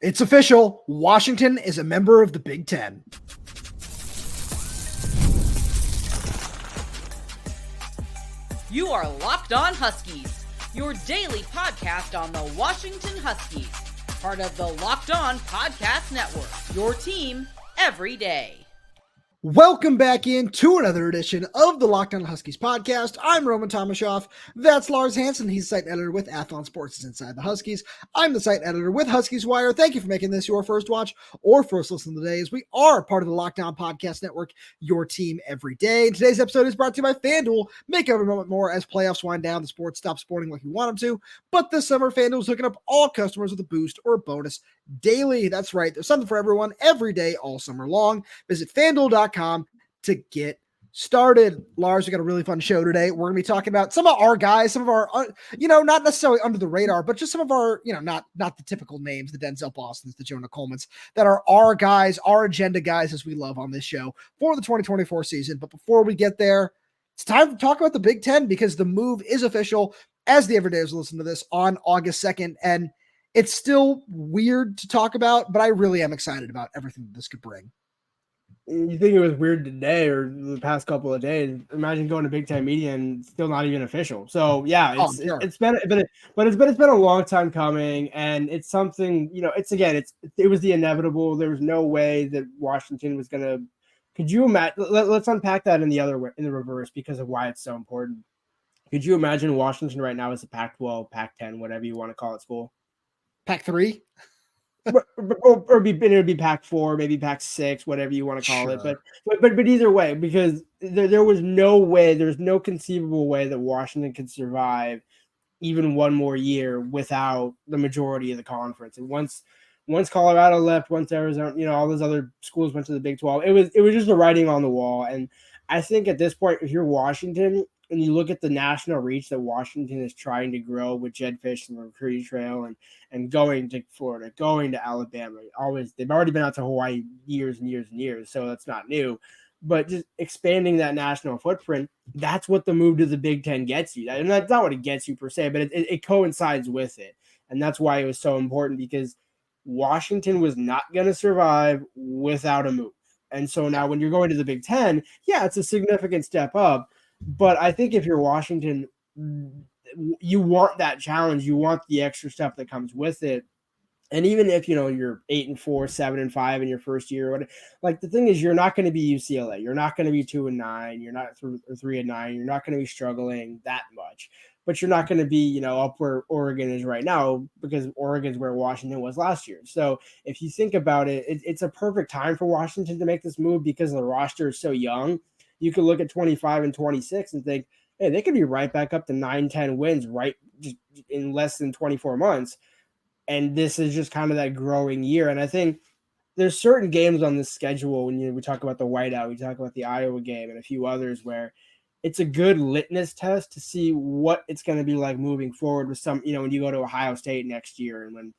It's official. Washington is a member of the Big Ten. You are Locked On Huskies, your daily podcast on the Washington Huskies, part of the Locked On Podcast Network, your team every day. Welcome back into another edition of the Locked On Huskies podcast. I'm Roman Tomashoff. That's Lars Hanson. He's site editor with Athlon Sports Inside the Huskies. I'm the site editor with Huskies Wire. Thank you for making this your first watch or first listen today, as we are part of the Locked On Podcast Network, your team every day. And today's episode is brought to you by FanDuel. Make every moment more as playoffs wind down. The sport stops sporting like you want them to. But this summer, FanDuel is hooking up all customers with a boost or a bonus daily. That's right. There's something for everyone every day, all summer long. Visit FanDuel.com to get started. Lars, we got a really fun show today. We're going to be talking about some of our guys, some of our, not necessarily under the radar, but just some of our, not the typical names, the Denzel Bostons, the Jonah Colemans, that are our guys, our agenda guys, as we love on this show for the 2024 season. But before we get there, it's time to talk about the Big Ten, because the move is official as the Everydayers listen to this on August 2nd. And it's still weird to talk about, but I really am excited about everything that this could bring. You think it was weird today or the past couple of days? Imagine going to Big Ten media and still not even official. So yeah, it's been a long time coming, and it's something, it was the inevitable. There was no way that Washington was gonna. Could you imagine? Let's unpack that in the reverse, because of why it's so important. Could you imagine Washington right now as a Pac-12, Pac-10, whatever you want to call it, school? Pac-3? Or it would be Pac-4, maybe Pac-6, whatever you want to call it. But either way, because there was no way, there's no conceivable way that Washington could survive even one more year without the majority of the conference. And once Colorado left, once Arizona, all those other schools went to the Big 12, it was just the writing on the wall. And I think at this point, if you're Washington and you look at the national reach that Washington is trying to grow with Jedd Fisch and the recruiting trail and going to Florida, going to Alabama, they've already been out to Hawaii years and years and years, so that's not new. But just expanding that national footprint, that's what the move to the Big Ten gets you. And that's not what it gets you per se, but it coincides with it. And that's why it was so important, because Washington was not going to survive without a move. And so now when you're going to the Big Ten, yeah, it's a significant step up. But I think if you're Washington, you want that challenge. You want the extra stuff that comes with it. And even if, you're 8-4, 7-5 in your first year, the thing is, you're not going to be UCLA. You're not going to be 2-9. You're not 3-9. You're not going to be struggling that much. But you're not going to be, up where Oregon is right now, because Oregon's where Washington was last year. So if you think about it, it's a perfect time for Washington to make this move, because the roster is so young. You could look at 25 and 26 and think, hey, they could be right back up to 9-10 wins right just in less than 24 months. And this is just kind of that growing year. And I think there's certain games on this schedule, when we talk about the whiteout, we talk about the Iowa game and a few others, where it's a good litmus test to see what it's going to be like moving forward with some, when you go to Ohio State next year, and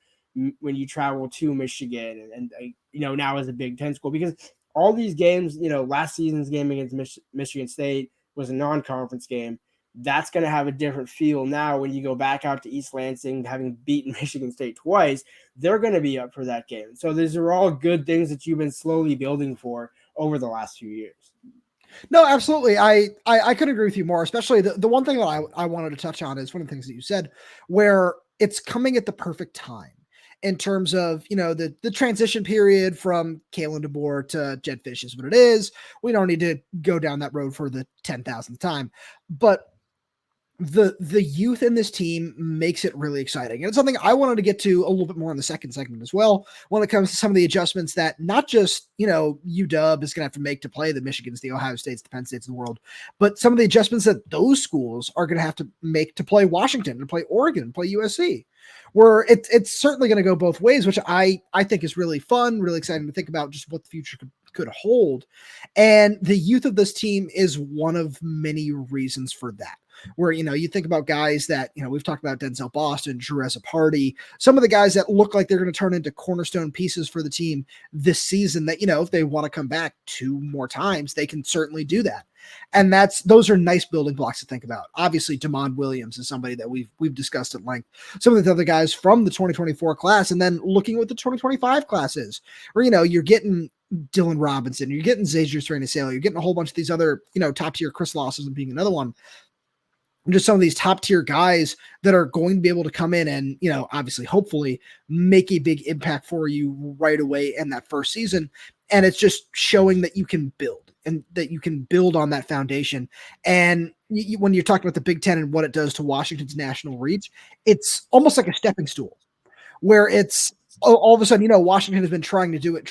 when you travel to Michigan and now as a Big Ten school, because all these games, last season's game against Michigan State was a non-conference game. That's going to have a different feel now when you go back out to East Lansing, having beaten Michigan State twice. They're going to be up for that game. So these are all good things that you've been slowly building for over the last few years. No, absolutely. I couldn't agree with you more, especially the one thing that I wanted to touch on is one of the things that you said, where it's coming at the perfect time. In terms of, the transition period from Kalen DeBoer to Jedd Fisch is what it is. We don't need to go down that road for the 10,000th time. But the youth in this team makes it really exciting. And it's something I wanted to get to a little bit more in the second segment as well, when it comes to some of the adjustments that not just, UW is going to have to make to play the Michigans, the Ohio States, the Penn States of the world, but some of the adjustments that those schools are going to have to make to play Washington, to play Oregon, to play USC, where it's certainly going to go both ways, which I think is really fun, really exciting to think about just what the future could hold. And the youth of this team is one of many reasons for that. Where, you think about guys that, we've talked about Denzel Boston, Drew Party, some of the guys that look like they're going to turn into cornerstone pieces for the team this season that, if they want to come back 2 more times, they can certainly do that. And those are nice building blocks to think about. Obviously, Damon Williams is somebody that we've discussed at length. Some of the other guys from the 2024 class, and then looking at what the 2025 class is, or, you're getting Dylan Robinson, you're getting Xavier Srinisail, you're getting a whole bunch of these other, top tier Chris Lawson being another one. Just some of these top tier guys that are going to be able to come in and, obviously, hopefully make a big impact for you right away in that first season. And it's just showing that you can build and that you can build on that foundation. And when you're talking about the Big Ten and what it does to Washington's national reach, it's almost like a stepping stool where it's all of a sudden, Washington has been trying to do it.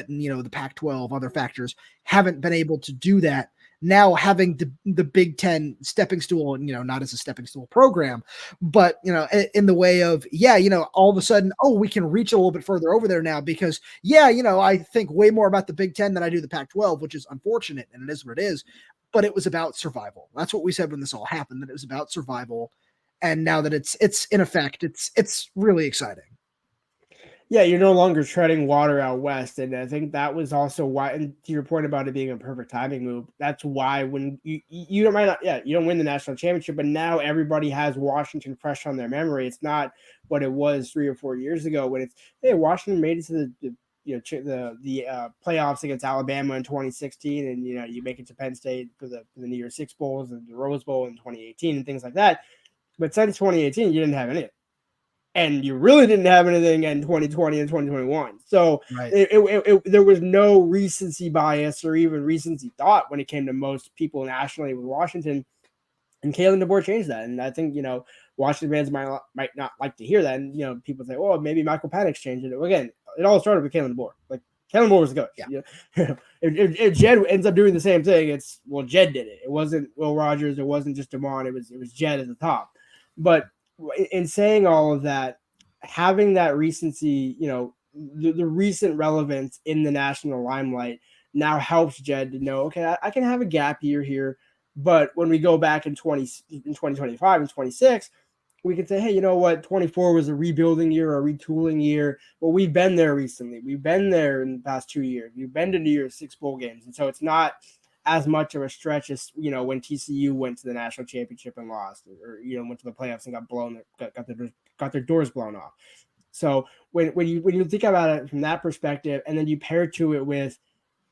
And, the Pac-12, other factors haven't been able to do that. Now having the Big Ten stepping stool, and, not as a stepping stool program, but, in the way of, all of a sudden, we can reach a little bit further over there now because, I think way more about the Big Ten than I do the Pac-12, which is unfortunate, and it is what it is, but it was about survival. That's what we said when this all happened, that it was about survival. And now that it's in effect, it's really exciting. Yeah, you're no longer treading water out west, and I think that was also why. And to your point about it being a perfect timing move, that's why when you don't win the national championship, but now everybody has Washington fresh on their memory. It's not what it was 3 or 4 years ago when it's Washington made it to the playoffs against Alabama in 2016, and you make it to Penn State for the New Year's Six Bowls and the Rose Bowl in 2018 and things like that. But since 2018, you didn't have any. And you really didn't have anything in 2020 and 2021. So right. There was no recency bias or even recency thought when it came to most people nationally with Washington. And Kalen DeBoer changed that. And I think, Washington fans might not like to hear that. And, people say, maybe Michael Penix changed it. Again, it all started with Kalen DeBoer. Like, Kalen DeBoer was the coach. Yeah. If Jedd ends up doing the same thing, Jedd did it. It wasn't Will Rogers. It wasn't just Damon. It was Jedd at the top. But in saying all of that, having that recency, the recent relevance in the national limelight now helps Jedd to know, okay, I can have a gap year here, but when we go back in 2025 and 26, we can say, hey, you know what, 24 was a rebuilding year, a retooling year. Well, we've been there recently. We've been there in the past 2 years. We've been to New Year's Six bowl games, and so it's not as much of a stretch as when TCU went to the national championship and lost, or went to the playoffs and got their doors blown off. So when you think about it from that perspective, and then you pair to it with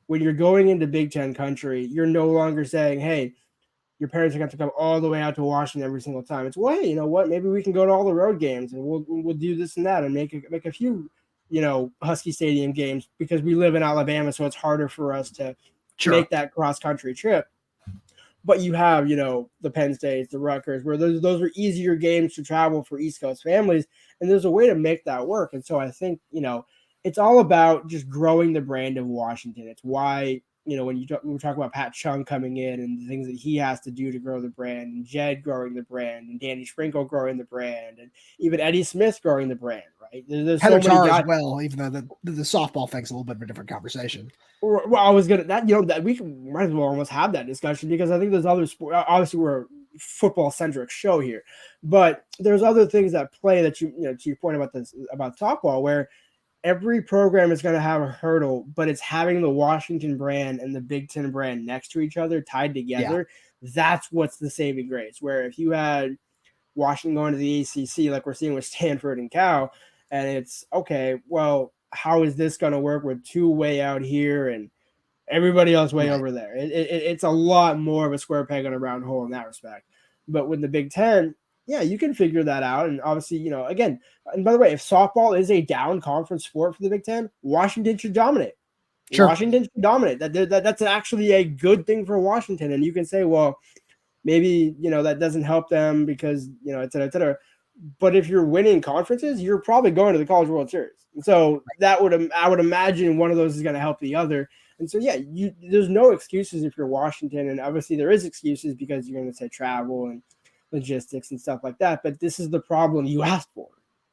when you're going into Big Ten country, you're no longer saying, hey, your parents are going to come all the way out to Washington every single time. It's, well, hey, you know what? Maybe we can go to all the road games and we'll do this and that and make a few Husky Stadium games because we live in Alabama, so it's harder for us to make that cross-country trip. But you have, the Penn States, the Rutgers, where those are easier games to travel for East Coast families, and there's a way to make that work. And so I think, it's all about just growing the brand of Washington. It's why, when we talk about Pat Chung coming in and the things that he has to do to grow the brand, and Jedd growing the brand, and Danny Sprinkle growing the brand, and even Eddie Smith growing the brand, right? There's Heather so many guys as well, even though the softball thing's a little bit of a different conversation. Well, I was gonna that we might as well almost have that discussion because I think there's other sports. Obviously, we're a football centric show here, but there's other things that play that to your point about softball, where every program is going to have a hurdle, but it's having the Washington brand and the Big Ten brand next to each other, tied together. Yeah. That's what's the saving grace. Where if you had Washington going to the ACC, like we're seeing with Stanford and Cal, and it's okay, well, how is this going to work with two way out here and everybody else way over there? It's a lot more of a square peg on a round hole in that respect. But with the Big Ten, yeah, you can figure that out. And obviously, again, and by the way, if softball is a down conference sport for the Big Ten, Washington should dominate. Sure. Washington should dominate. That's actually a good thing for Washington. And you can say, well, maybe, that doesn't help them because, et cetera, et cetera. But if you're winning conferences, you're probably going to the College World Series. And so I would imagine one of those is going to help the other. And so, yeah, there's no excuses if you're Washington. And obviously there is excuses because you're going to say travel and logistics and stuff like that. But this is the problem you asked for.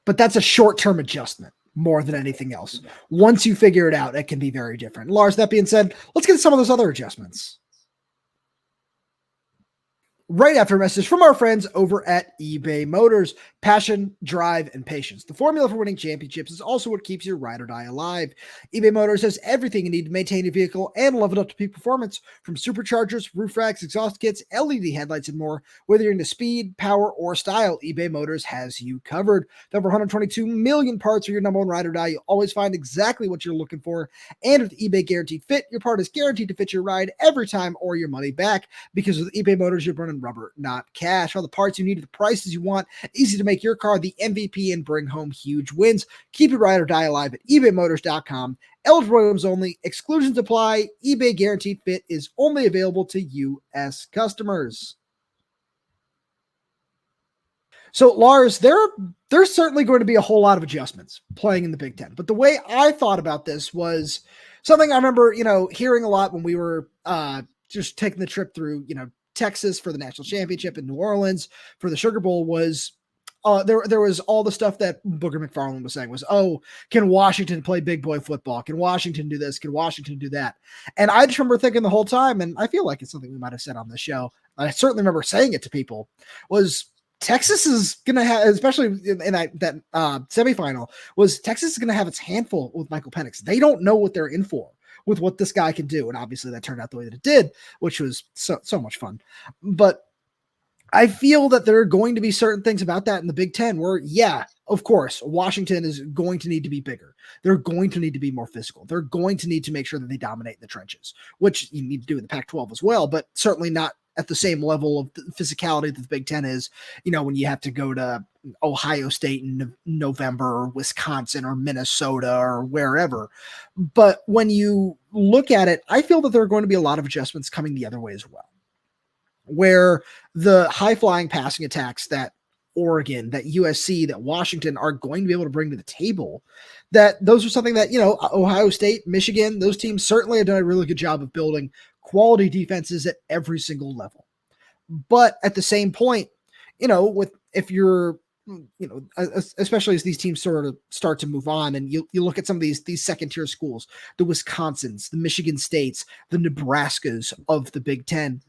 But that's a short-term adjustment more than anything else. Once you figure it out, it can be very different. Lars, that being said, let's get to some of those other adjustments. right after a message from our friends over at eBay Motors. Passion, drive, and patience. The formula for winning championships is also what keeps your ride or die alive. eBay Motors has everything you need to maintain your vehicle and level it up to peak performance, from superchargers, roof racks, exhaust kits, LED headlights, and more. Whether you're into speed, power, or style, eBay Motors has you covered. With over 122 million parts for your number one ride or die, you'll always find exactly what you're looking for. And with eBay Guaranteed Fit, your part is guaranteed to fit your ride every time or your money back. Because with eBay Motors, you're burning rubber, not cash. All the parts you need at the prices you want. Easy to make your car the MVP and bring home huge wins. Keep your ride or die alive at ebaymotors.com. Eligible items only. Exclusions apply. eBay Guaranteed Fit is only available to U.S. customers. So, Lars, there's certainly going to be a whole lot of adjustments playing in the Big Ten. But the way I thought about this was something I remember, hearing a lot when we were just taking the trip through, Texas for the national championship in New Orleans for the Sugar Bowl was there was all the stuff that Booger McFarland was saying was, can Washington play big boy football? Can Washington do this? Can Washington do that? And I just remember thinking the whole time, and I feel like it's something we might have said on the show. I certainly remember saying it to people, was Texas is going to have, especially in that semifinal, was Texas is going to have its handful with Michael Penix. They don't know what they're in for with what this guy can do. And obviously that turned out the way that it did, which was so much fun. But I feel that there are going to be certain things about that in the Big Ten where, yeah, of course, Washington is going to need to be bigger. They're going to need to be more physical. They're going to need to make sure that they dominate the trenches, which you need to do in the Pac-12 as well, but certainly not at the same level of physicality that the Big Ten is, when you have to go to Ohio State in November, or Wisconsin or Minnesota or wherever. But when you look at it, I feel that there are going to be a lot of adjustments coming the other way as well, where the high-flying passing attacks that Oregon, that USC, that Washington are going to be able to bring to the table, that those are something that, Ohio State, Michigan, those teams certainly have done a really good job of building quality defenses at every single level. But at the same point, if you're, especially as these teams sort of start to move on and you look at some of these second tier schools, the Wisconsins, the Michigan States, the Nebraskas of the Big Ten,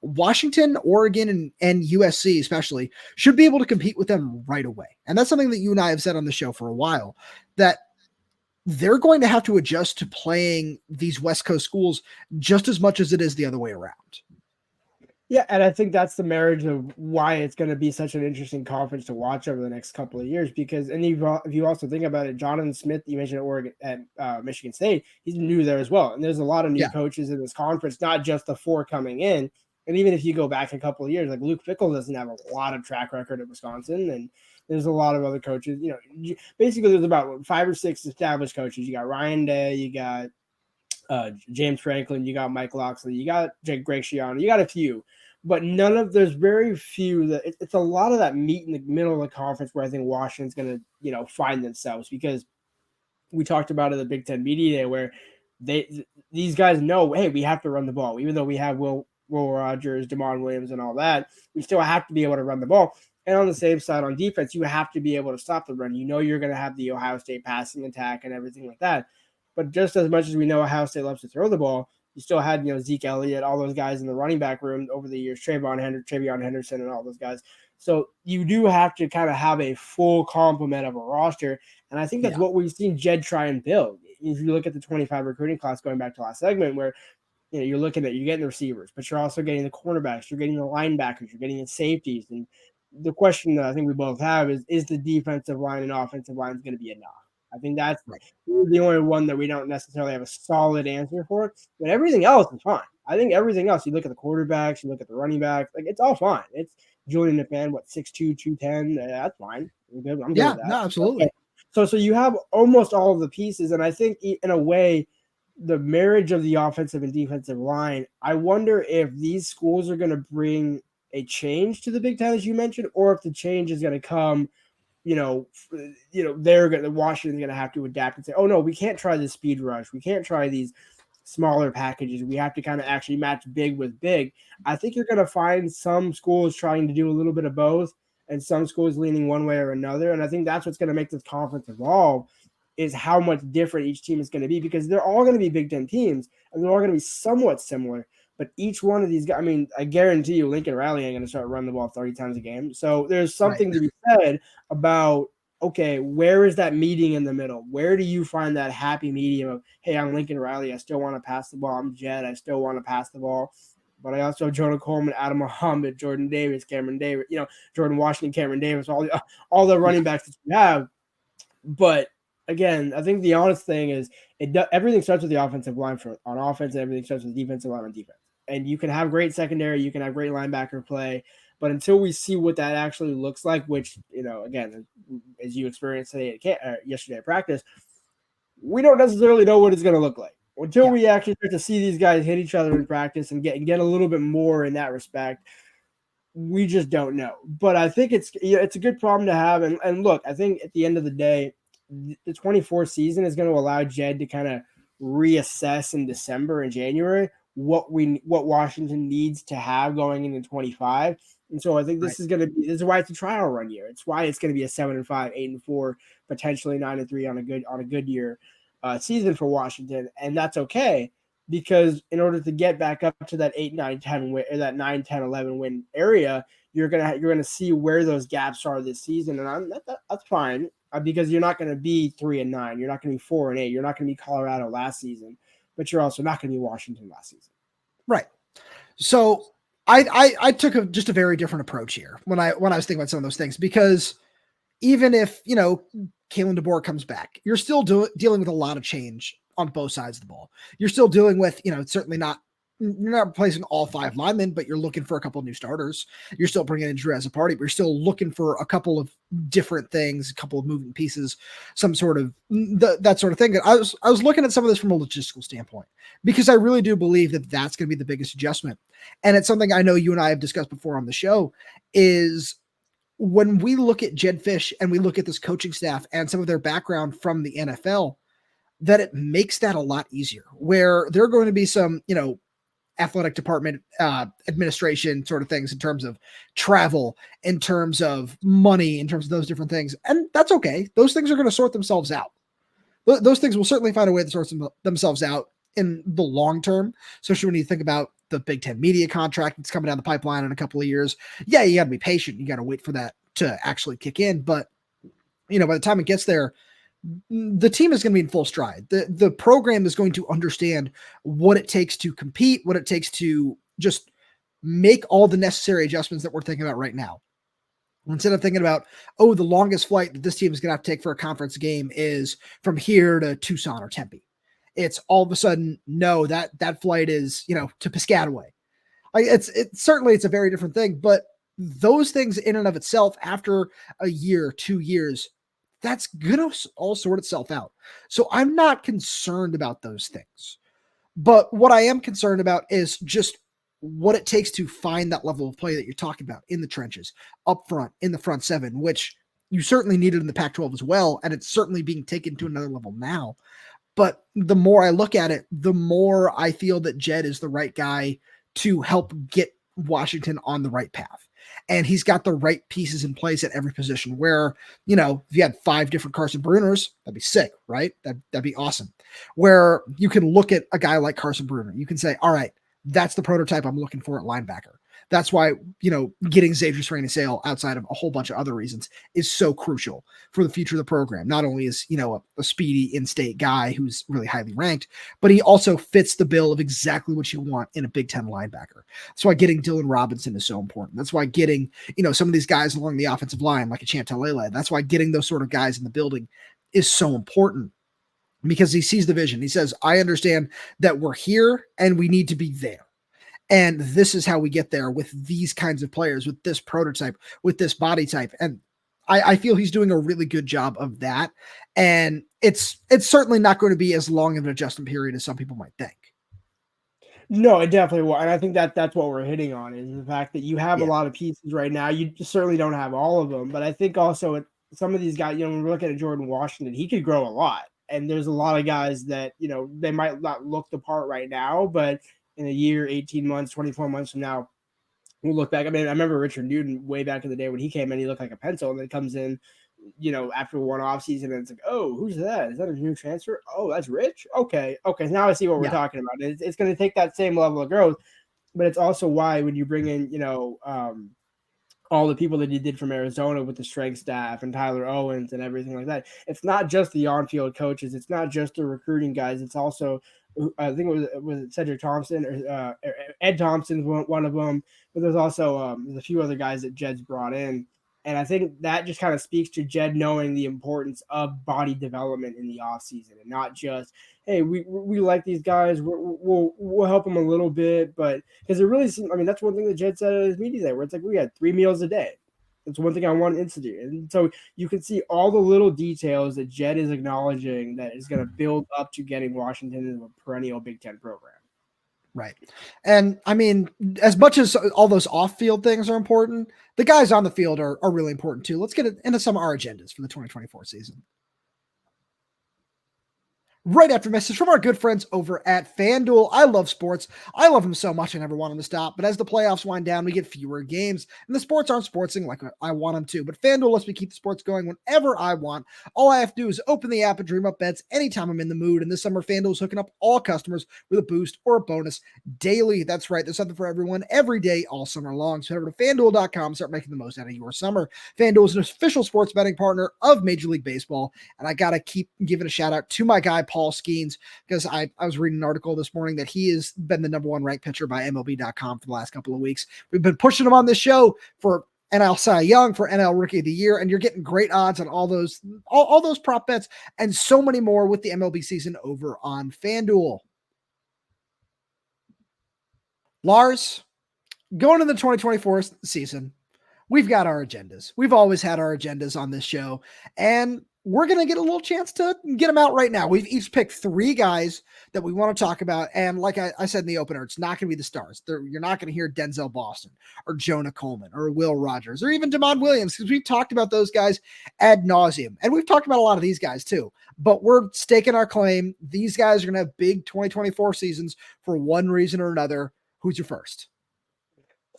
Washington, Oregon, and USC especially should be able to compete with them right away. And that's something that you and I have said on the show for a while, that they're going to have to adjust to playing these West Coast schools just as much as it is the other way around. Yeah, and I think that's the marriage of why it's going to be such an interesting conference to watch over the next couple of years. Because, and if you also think about it, Jonathan Smith, you mentioned at Oregon at Michigan State, he's new there as well. And there's a lot of new coaches in this conference, not just the four coming in. And even if you go back a couple of years, like Luke Fickell doesn't have a lot of track record at Wisconsin, and there's a lot of other coaches. Basically there's about 5 or 6 established coaches. You got Ryan Day, you got James Franklin, you got Mike Loxley, you got Greg Schiano, you got a few, but there's very few that it's a lot of that meat in the middle of the conference where I think Washington's going to, find themselves, because we talked about it at the Big Ten Media Day where these guys know, hey, we have to run the ball, even though we have Will Rogers, Damon Williams, and all that, we still have to be able to run the ball. And on the same side, on defense, you have to be able to stop the run. You're going to have the Ohio State passing attack and everything like that. But just as much as we know Ohio State loves to throw the ball, you still had, Zeke Elliott, all those guys in the running back room over the years, Travion Henderson, and all those guys. So you do have to kind of have a full complement of a roster. And I think that's what we've seen Jedd try and build. If you look at the 25 recruiting class, going back to last segment, where you're getting the receivers, but you're also getting the cornerbacks, you're getting the linebackers, you're getting the safeties. And the question that I think we both have is the defensive line and offensive line going to be enough? I think that's the only one that we don't necessarily have a solid answer for. But everything else is fine. I think everything else, you look at the quarterbacks, you look at the running backs, it's all fine. It's Julian McMahon, 6'2", 210. That's fine. I'm good with that. No, absolutely. Okay. So you have almost all of the pieces. And I think in a way, the marriage of the offensive and defensive line, I wonder if these schools are going to bring a change to the Big Ten, as you mentioned, or if the change is going to come, Washington's going to have to adapt and say, oh no, we can't try this speed rush. We can't try these smaller packages. We have to kind of actually match big with big. I think you're going to find some schools trying to do a little bit of both and some schools leaning one way or another. And I think that's what's going to make this conference evolve, is how much different each team is going to be, because they're all going to be Big Ten teams and they're all going to be somewhat similar, But each one of these guys, I mean, I guarantee you Lincoln Riley ain't going to start running the ball 30 times a game. So there's something to be said about, okay, where is that meeting in the middle? Where do you find that happy medium of, hey, I'm Lincoln Riley. I still want to pass the ball. I'm Jedd. I still want to pass the ball. But I also have Jonah Coleman, Adam Muhammad, Jordan Davis, Cameron Davis, Jordan Washington, Cameron Davis, all the running backs that you have. But again, I think the honest thing is everything starts with the offensive line on offense, and everything starts with the defensive line on defense. And you can have great secondary, you can have great linebacker play, but until we see what that actually looks like, which, again, as you experienced yesterday at practice, we don't necessarily know what it's going to look like until we actually start to see these guys hit each other in practice and get a little bit more in that respect. We just don't know. But I think it's a good problem to have. And look, I think at the end of the day, the 24 season is going to allow Jedd to kind of reassess in December and January what Washington needs to have going into 25. And so I think this is why it's a trial run year. It's why it's going to be a 7-5, 8-4, potentially 9-3 on a good year season for Washington. And that's okay, because in order to get back up to that 8, 9, 10 win, or that 9, 10, 11 win area, you're gonna see where those gaps are this season, and that's fine, because you're not going to be 3-9, you're not going to be 4-8, you're not going to be Colorado last season, but you're also not going to be Washington last season. Right. So I took just a very different approach here when I was thinking about some of those things, because even if Kalen DeBoer comes back, you're still dealing with a lot of change on both sides of the ball. You're still dealing with, certainly you're not replacing all 5 linemen, but you're looking for a couple of new starters. You're still bringing in Drew as a party, but you're still looking for a couple of different things, a couple of moving pieces, some sort of that sort of thing. I was looking at some of this from a logistical standpoint, because I really do believe that that's going to be the biggest adjustment. And it's something I know you and I have discussed before on the show, is when we look at Jedd Fisch and we look at this coaching staff and some of their background from the NFL, that it makes that a lot easier, where there are going to be some, athletic department administration sort of things in terms of travel, in terms of money, in terms of those different things. And that's okay. Those things are going to sort themselves out. Those things will certainly find a way to sort themselves out in the long term, especially when you think about the Big Ten media contract that's coming down the pipeline in a couple of years. Yeah, you got to be patient. You got to wait for that to actually kick in. But, by the time it gets there, the team is going to be in full stride. The program is going to understand what it takes to compete, what it takes to just make all the necessary adjustments that we're thinking about right now. Instead of thinking about, the longest flight that this team is going to have to take for a conference game is from here to Tucson or Tempe. It's all of a sudden, no, that flight is, to Piscataway. It's a very different thing, but those things in and of itself, after a year, 2 years, that's going to all sort itself out. So I'm not concerned about those things. But what I am concerned about is just what it takes to find that level of play that you're talking about in the trenches, up front, in the front seven, which you certainly needed in the Pac-12 as well. And it's certainly being taken to another level now. But the more I look at it, the more I feel that Jedd is the right guy to help get Washington on the right path. And he's got the right pieces in place at every position, where, if you had 5 different Carson Bruners, that'd be sick, right? That'd be awesome. Where you can look at a guy like Carson Bruner. You can say, all right, that's the prototype I'm looking for at linebacker. That's why, getting Xavier Swain-Sale, outside of a whole bunch of other reasons, is so crucial for the future of the program. Not only is, a speedy in-state guy who's really highly ranked, but he also fits the bill of exactly what you want in a Big Ten linebacker. That's why getting Dylan Robinson is so important. That's why getting, some of these guys along the offensive line, like a Chantalele, that's why getting those sort of guys in the building is so important, because he sees the vision. He says, I understand that we're here and we need to be there. And this is how we get there with these kinds of players, with this prototype, with this body type. And I feel he's doing a really good job of that. And it's certainly not going to be as long of an adjustment period as some people might think. No, it definitely will. And I think that's what we're hitting on, is the fact that you have a lot of pieces right now. You certainly don't have all of them. But I think also some of these guys, when we're looking at Jordan Washington, he could grow a lot. And there's a lot of guys that, they might not look the part right now, but in a year, 18 months, 24 months from now, we'll look back. I mean, I remember Richard Newton way back in the day when he came in, he looked like a pencil, and then comes in, after one off season, and it's like, oh, who's that? Is that a new transfer? Oh, that's Rich? Okay. Now I see what we're talking about. It's going to take that same level of growth. but it's also why when you bring in, all the people that he did from Arizona with the strength staff and Tyler Owens and everything like that, it's not just the on-field coaches. It's not just the recruiting guys. It's also, I think it was Cedric Thompson or Ed Thompson's one of them, but there's also there's a few other guys that Jedd's brought in. And I think that just kind of speaks to Jedd knowing the importance of body development in the offseason and not just, hey, we like these guys, we'll help them a little bit, but because it really seems, I mean, that's one thing that Jedd said at his media day, where it's like we had 3 meals a day. That's one thing I want to do. And so you can see all the little details that Jedd is acknowledging that is going to build up to getting Washington into a perennial Big Ten program. Right. And I mean, as much as all those off-field things are important, the guys on the field are really important too. Let's get into some of our agendas for the 2024 season. Right after a message from our good friends over at FanDuel. I love sports. I love them so much I never want them to stop. But as the playoffs wind down, we get fewer games. And the sports aren't sportsing like I want them to. But FanDuel lets me keep the sports going whenever I want. All I have to do is open the app and dream up bets anytime I'm in the mood. And this summer, FanDuel is hooking up all customers with a boost or a bonus daily. That's right. There's something for everyone every day all summer long. So head over to FanDuel.com and start making the most out of your summer. FanDuel is an official sports betting partner of Major League Baseball. And I got to keep giving a shout out to my guy, Paul Skeens, because I was reading an article this morning that he has been the number 1 ranked pitcher by MLB.com for the last couple of weeks. We've been pushing him on this show for NL Cy Young, for NL Rookie of the Year, and you're getting great odds on all those prop bets and so many more with the MLB season over on FanDuel. Lars, going into the 2024 season, we've got our agendas. We've always had our agendas on this show, and we're going to get a little chance to get them out right now. We've each picked 3 guys that we want to talk about. And like I said in the opener, it's not going to be the stars. You're not going to hear Denzel Boston or Jonah Coleman or Will Rogers or even Damon Williams, because we've talked about those guys ad nauseum. And we've talked about a lot of these guys too. But we're staking our claim. These guys are going to have big 2024 seasons for one reason or another. Who's your first?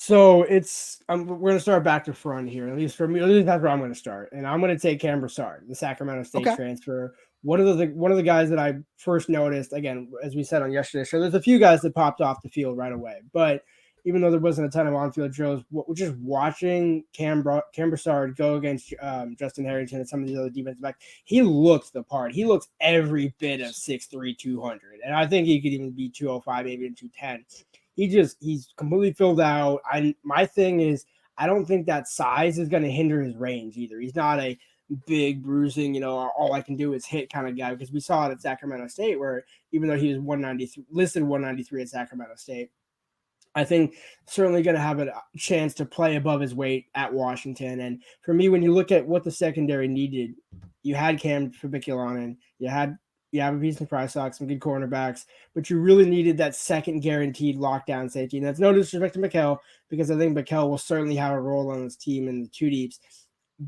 So we're going to start back to front here. At least for me, at least that's where I'm going to start. And I'm going to take Broussard, the Sacramento State transfer. One of the guys that I first noticed, again, as we said on yesterday's show, there's a few guys that popped off the field right away. But even though there wasn't a ton of on-field drills, just watching Broussard go against Justin Harrington and some of these other defensive backs, he looks the part. He looks every bit of 6'3", 200. And I think he could even be 205, maybe even 210. He's completely filled out. My thing is, I don't think that size is going to hinder his range either. He's not a big bruising, all I can do is hit kind of guy, because we saw it at Sacramento State, where even though he was 193, listed 193 at Sacramento State, I think certainly going to have a chance to play above his weight at Washington. And for me, when you look at what the secondary needed, you had Cam Fabiculonen, you have a piece of Price Sox, some good cornerbacks, but you really needed that second guaranteed lockdown safety. And that's no disrespect to Mikel, because I think Mikel will certainly have a role on this team in the 2 deeps.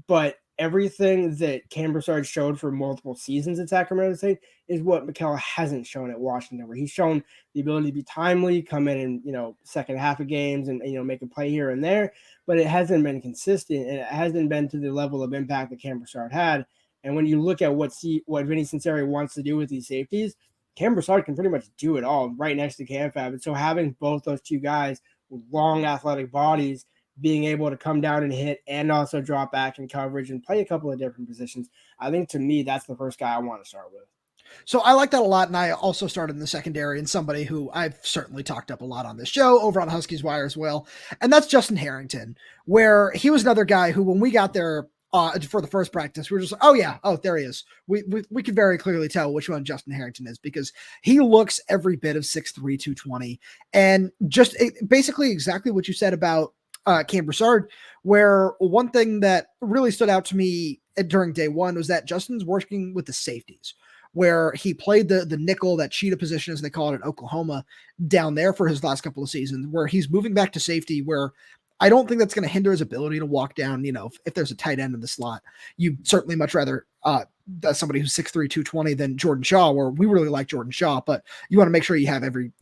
But everything that Broussard showed for multiple seasons at Sacramento State is what Mikel hasn't shown at Washington, where he's shown the ability to be timely, come in second half of games and make a play here and there, but it hasn't been consistent, and it hasn't been to the level of impact that Broussard had. And when you look at what Vinny Cincinnati wants to do with these safeties, Broussard can pretty much do it all right next to Cam Fab. And so having both those 2 guys with long athletic bodies being able to come down and hit and also drop back in coverage and play a couple of different positions, I think to me, that's the first guy I want to start with. So I like that a lot, and I also started in the secondary, and somebody who I've certainly talked up a lot on this show over on Huskies Wire as well, and that's Justin Harrington, where he was another guy who, when we got there for the first practice, we were just like, there he is. We could very clearly tell which one Justin Harrington is, because he looks every bit of 6'3", 220, and just basically exactly what you said about Broussard, where one thing that really stood out to me during day one was that Justin's working with the safeties, where he played the nickel, that cheetah position, as they call it in Oklahoma, down there for his last couple of seasons, where he's moving back to safety, where I don't think that's going to hinder his ability to walk down. If there's a tight end in the slot, you certainly much rather somebody who's 6'3", 220 than Jordan Shaw, where we really like Jordan Shaw, but you want to make sure you have every,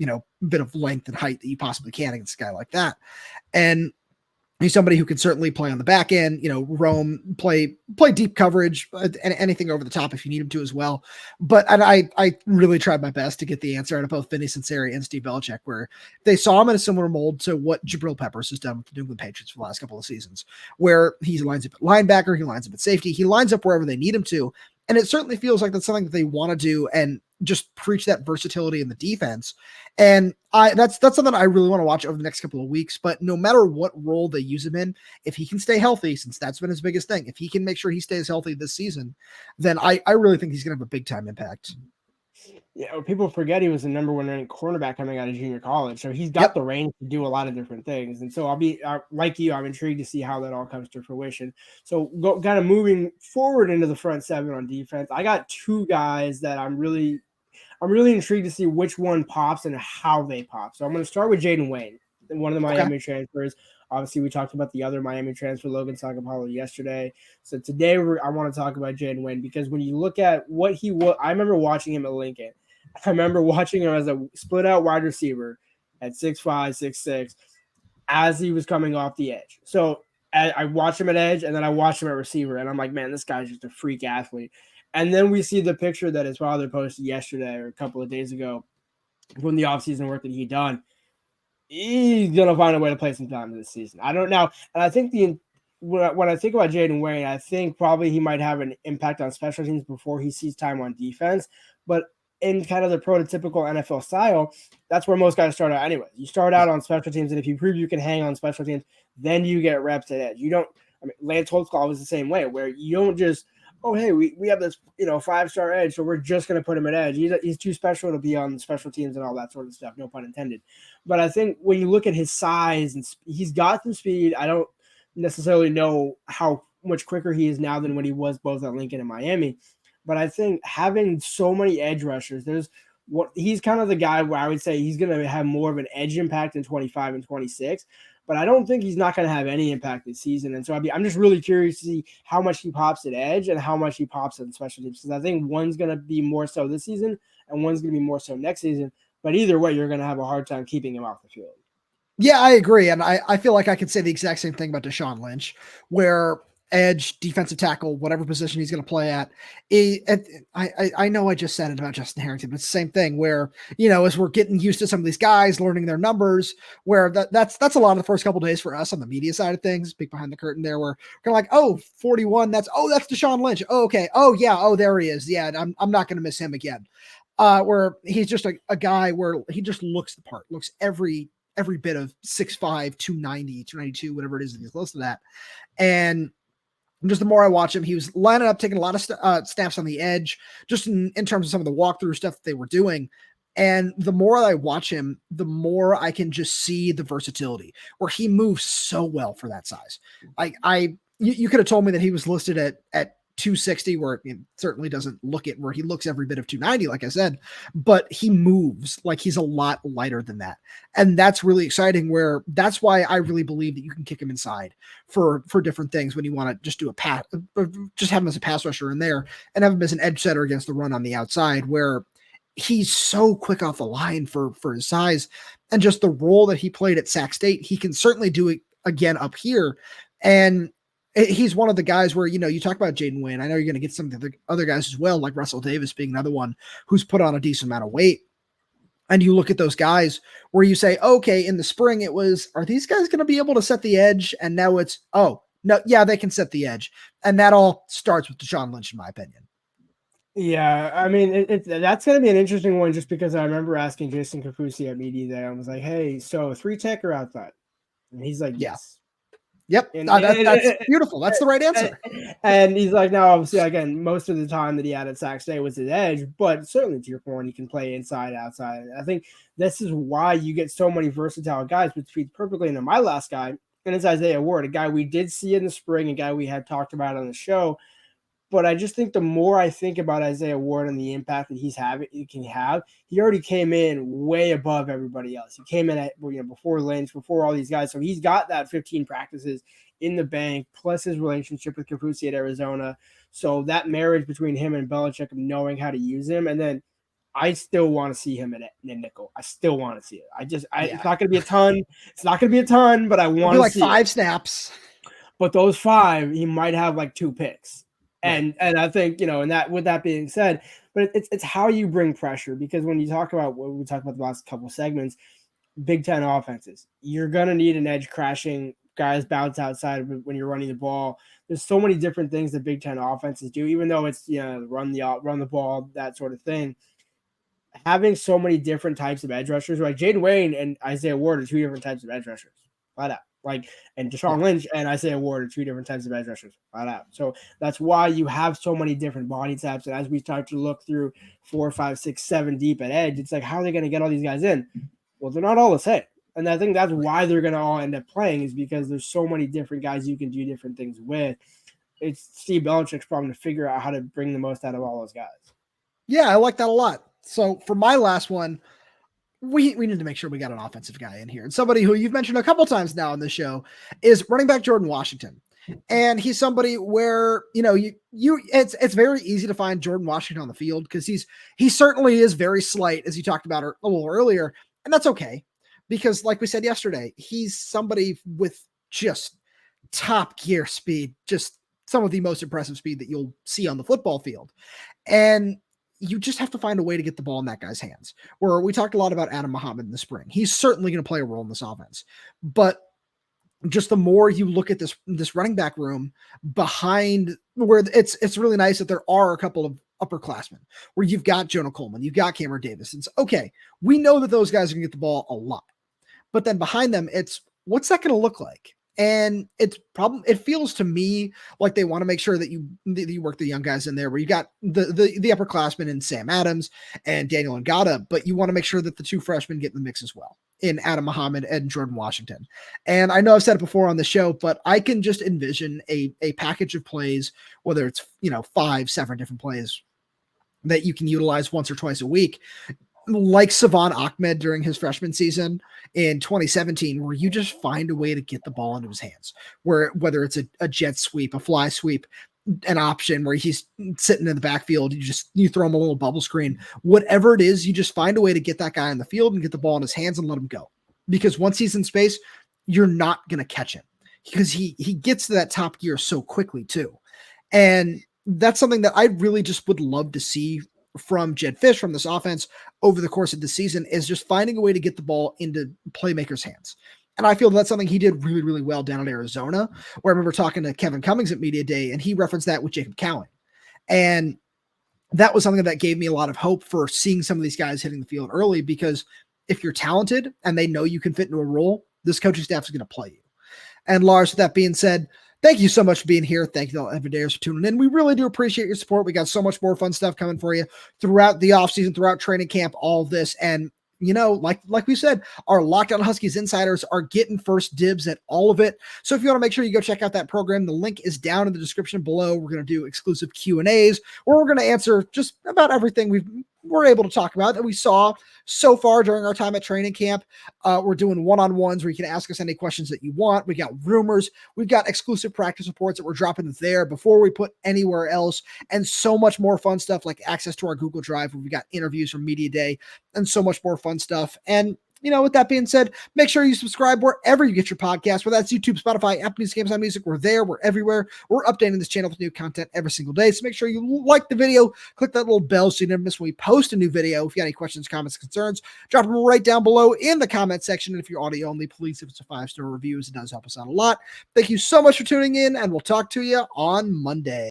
bit of length and height that you possibly can against a guy like that. And He's somebody who can certainly play on the back end, roam, play deep coverage, and anything over the top if you need him to as well. But I really tried my best to get the answer out of both Vinny Sunseri and Steve Belichick, where they saw him in a similar mold to what Jabril Peppers has done with the New England Patriots for the last couple of seasons, where he lines up at linebacker, he lines up at safety, he lines up wherever they need him to. And it certainly feels like that's something that they want to do and just preach that versatility in the defense. And that's something I really want to watch over the next couple of weeks. But no matter what role they use him in, if he can stay healthy, since that's been his biggest thing, if he can make sure he stays healthy this season, then I really think he's going to have a big time impact. Yeah, people forget he was the number 1 ranked cornerback coming out of junior college. So he's got the range to do a lot of different things. And so like you, I'm intrigued to see how that all comes to fruition. So kind of moving forward into the front seven on defense, I got 2 guys that I'm really intrigued to see which one pops and how they pop. So I'm going to start with Jaden Wayne, one of the Miami transfers. Obviously, we talked about the other Miami transfer, Logan Sagapalo, yesterday. So today I want to talk about Jayden Wayne, because when you look at what he was, I remember watching him at Lincoln. I remember watching him as a split out wide receiver at 6'5", 6'6", as he was coming off the edge. So I watched him at edge, and then I watched him at receiver, and I'm like, man, this guy's just a freak athlete. And then we see the picture that his father posted yesterday or a couple of days ago from the offseason work that he'd done. He's going to find a way to play some time this season. I don't know. And I think when I think about Jayden Wayne, I think probably he might have an impact on special teams before he sees time on defense. But in kind of the prototypical NFL style, that's where most guys start out anyway. You start out on special teams, and if you prove you can hang on special teams, then you get reps at edge. Lance Holtzclaw was the same way, where you don't just, oh, hey, we have this, 5-star edge, so we're just going to put him at edge. He's too special to be on the special teams and all that sort of stuff, no pun intended. But I think when you look at his size, and he's got some speed. I don't necessarily know how much quicker he is now than when he was both at Lincoln and Miami. But I think having so many edge rushers, he's kind of the guy where I would say he's going to have more of an edge impact in 25 and 26. But I don't think he's not going to have any impact this season. And so I'm just really curious to see how much he pops at edge and how much he pops at special teams. Because I think one's going to be more so this season and one's going to be more so next season. But either way, you're going to have a hard time keeping him off the field. Yeah, I agree. And I feel like I could say the exact same thing about Deshawn Lynch, where edge, defensive tackle, whatever position he's going to play at. I know I just said it about Justin Harrington, but it's the same thing where, as we're getting used to some of these guys, learning their numbers, where that's a lot of the first couple of days for us on the media side of things, peek behind the curtain there, where we're kind of like, 41, that's Deshawn Lynch. Oh, okay. Oh yeah. Oh, there he is. Yeah. I'm not going to miss him again. Where he's just a guy where he just looks the part, looks every bit of 6'5", 290, 292, whatever it is that he's close to that. And just the more I watch him, he was lining up, taking a lot of snaps on the edge, just in terms of some of the walkthrough stuff that they were doing. And the more I watch him, the more I can just see the versatility, where he moves so well for that size. You could have told me that he was listed at 260, where it certainly doesn't look it, where he looks every bit of 290, like I said, but he moves like he's a lot lighter than that. And that's really exciting, where that's why I really believe that you can kick him inside for different things when you want to just do a pass, just have him as a pass rusher in there and have him as an edge setter against the run on the outside, where he's so quick off the line for his size, and just the role that he played at Sac State, he can certainly do it again up here. And he's one of the guys where, you talk about Jaden Wayne. I know you're going to get some of the other guys as well, like Russell Davis being another one who's put on a decent amount of weight. And you look at those guys where you say, okay, in the spring are these guys going to be able to set the edge? And now it's, oh, no, yeah, they can set the edge. And that all starts with Deshawn Lynch, in my opinion. Yeah, I mean, that's going to be an interesting one, just because I remember asking Jason Kafusi at Media Day, I was like, hey, so 3 tech or outside? And he's like, yes. Yep, that's beautiful. That's the right answer. And he's like, now, obviously, again, most of the time that he had at Sac State was his edge, but certainly to your point, he can play inside, outside. I think this is why you get so many versatile guys, which feeds perfectly into my last guy, and it's Isaiah Ward, a guy we did see in the spring, a guy we had talked about on the show. But I just think the more I think about Isaiah Ward and the impact that he can have, he already came in way above everybody else. He came in at, before Lynch, before all these guys. So he's got that 15 practices in the bank, plus his relationship with Kafusi at Arizona. So that marriage between him and Belichick of knowing how to use him. And then I still want to see him in nickel. I still want to see it. It's not going to be a ton. But I want to like see 5 snaps. But those 5, he might have like 2 picks. And I think, and that, with that being said, but it's how you bring pressure, because when you talk about what we talked about the last couple segments, Big Ten offenses, you're going to need an edge crashing, guys bounce outside when you're running the ball. There's so many different things that Big Ten offenses do, even though it's, run the ball, that sort of thing. Having so many different types of edge rushers, like Jayden Wayne and Isaiah Ward are 2 different types of edge rushers, flat out. And Deshawn Lynch and Isaiah Ward are 2 different types of edge rushers, flat out. So that's why you have so many different body types. And as we start to look through 4, 5, 6, 7 deep at edge, it's like, how are they going to get all these guys in? Well, they're not all the same. And I think that's why they're going to all end up playing, is because there's so many different guys you can do different things with. It's Steve Belichick's problem to figure out how to bring the most out of all those guys. Yeah, I like that a lot. So for my last one, we need to make sure we got an offensive guy in here. And somebody who you've mentioned a couple times now on the show is running back Jordan Washington. And he's somebody where, it's very easy to find Jordan Washington on the field, because he certainly is very slight, as you talked about a little earlier. And that's okay, because like we said yesterday, he's somebody with just top gear speed, just some of the most impressive speed that you'll see on the football field. And you just have to find a way to get the ball in that guy's hands. Where we talked a lot about Adam Muhammad in the spring. He's certainly going to play a role in this offense. But just the more you look at this running back room behind, where it's really nice that there are a couple of upperclassmen, where you've got Jonah Coleman, you've got Cambrard Davis. It's okay. We know that those guys are going to get the ball a lot. But then behind them, it's what's that going to look like? And it feels to me like they want to make sure that you work the young guys in there, where you got the upperclassmen in Sam Adams and Daniel Ngata, but you want to make sure that the 2 freshmen get in the mix as well, in Adam Muhammad and Jordan Washington. And I know I've said it before on the show, but I can just envision a package of plays, whether it's 5, 7 different plays that you can utilize once or twice a week, like Savon Ahmed during his freshman season in 2017, where you just find a way to get the ball into his hands, whether it's a jet sweep, a fly sweep, an option where he's sitting in the backfield, you throw him a little bubble screen, whatever it is, you just find a way to get that guy on the field and get the ball in his hands and let him go. Because once he's in space, you're not going to catch him, because he gets to that top gear so quickly too. And that's something that I really just would love to see from Jedd Fisch, from this offense over the course of the season, is just finding a way to get the ball into playmakers' hands. And I feel that's something he did really, really well down at Arizona, where I remember talking to Kevin Cummings at Media Day, and he referenced that with Jacob Cowan. And that was something that gave me a lot of hope for seeing some of these guys hitting the field early, because if you're talented and they know you can fit into a role, this coaching staff is going to play you. And Lars, with that being said, thank you so much for being here. Thank you to all everydayers for tuning in. We really do appreciate your support. We got so much more fun stuff coming for you throughout the offseason, throughout training camp, all of this. And, like we said, our Locked On Huskies insiders are getting first dibs at all of it. So if you want to make sure you go check out that program, the link is down in the description below. We're going to do exclusive Q&As, where we're going to answer just about everything we're able to talk about that we saw so far during our time at training camp. We're doing one-on-ones where you can ask us any questions that you want. We got rumors. We've got exclusive practice reports that we're dropping there before we put anywhere else, and so much more fun stuff, like access to our Google Drive, where we got interviews from Media Day and so much more fun stuff. And with that being said, make sure you subscribe wherever you get your podcast, whether that's YouTube, Spotify, Apple Music, Amazon Music. We're there. We're everywhere. We're updating this channel with new content every single day. So make sure you like the video, click that little bell so you never miss when we post a new video. If you got any questions, comments, concerns, drop them right down below in the comment section. And if you're audio only, please, if it's a 5-star review, it does help us out a lot. Thank you so much for tuning in, and we'll talk to you on Monday.